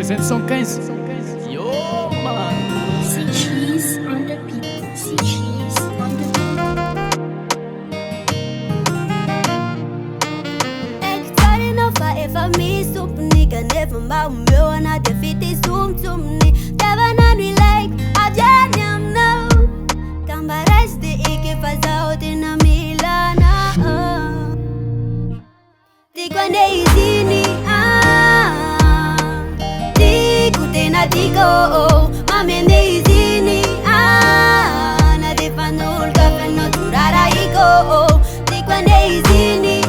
represente 115. Yo man. See cheese on the beat. See cheese on the beat. Starting off if I miss something, can never my will and I defeat this zoom to me. Never not like I just know. Come by rest the ike pass out in a Milana. Take one day easy na digo mame neizini na defanul kafeno turara iko tikwa neizini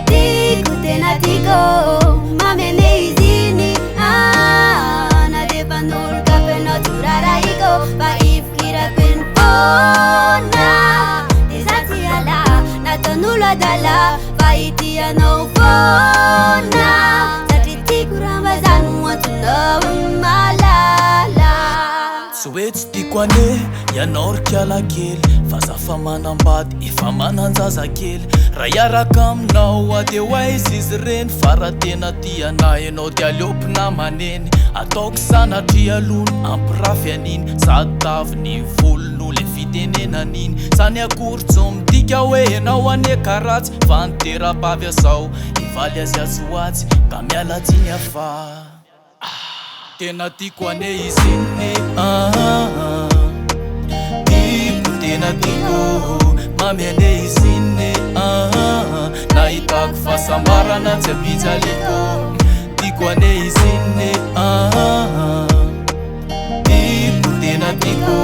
tikute na digo mame neizini na defanul kafeno turara iko ba ifkira penfona desati ala na tonula dala ba itia no fona Soetsy tikwane ianao kiala kely fa zafa manambady efa mananjaza kely raha iaraka aminao ade oaizy izy reny fara tena tiana ianao de aleopina maneny ataoko sanatry alono ampirafy aniny sady taviny volon'olo le fitenenaniny sany akorotso midika hoe enao ane karatsy fa nitera-bavy azao ivaly azy azoatsy ka mialatsiny afa tena tiako ane izy inny tiako tena tiako mamy ane izy inny nahitako fahasambarana tsy apijaliko tiako ane izy inny tiako tena tiako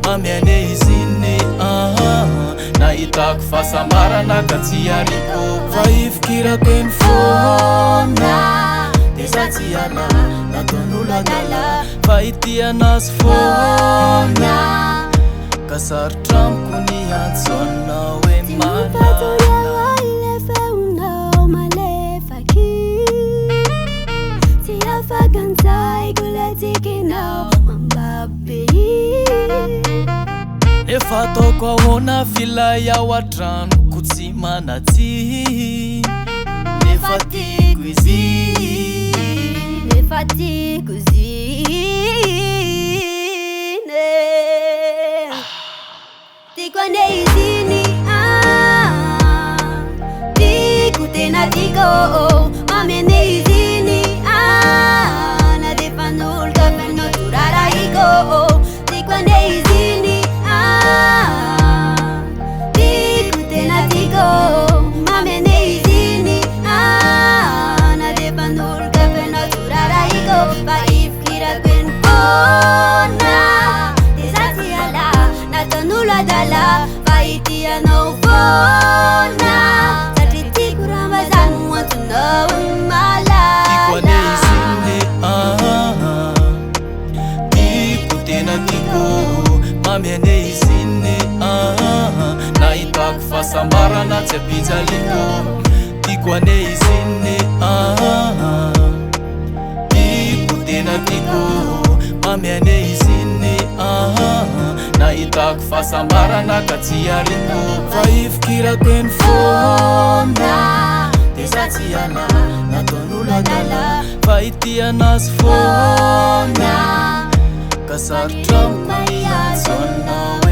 mamy ane izy inny nahitako fahasambarana ka tsy ariko fa ifikirako eny foana desaty ala naton'olo dala fa ity anazy foana ka sarotra amiko ny antsonao hoe malala ilefeunao malefaky tsy afaka anjaiko le tikinao mambabe nefa ataoko ahoana filay ao antranoko tsy manatsy nefa tiako izy Fatico zine Tico neizini Tico tena tico Mame neizini Na defanul kafeno turara iko Tico neizini Tico tena tico Mame neizini Na defanul ba ifkira penfona desati ala na tonula dala ba itia no fona satritiku ramazan want to know mala tiku ane izini tiku tena tiku mamy ane izini nahitako fahasambarana tsy apijaliko tiku ane izini tena tiako mamy ane izy inny nahitako fahasambarana ka tsy ariko fa ifikirako eny foana desaty ala nataon'olo adala fa ity anazy foana ka sarotra amiko ny antsonao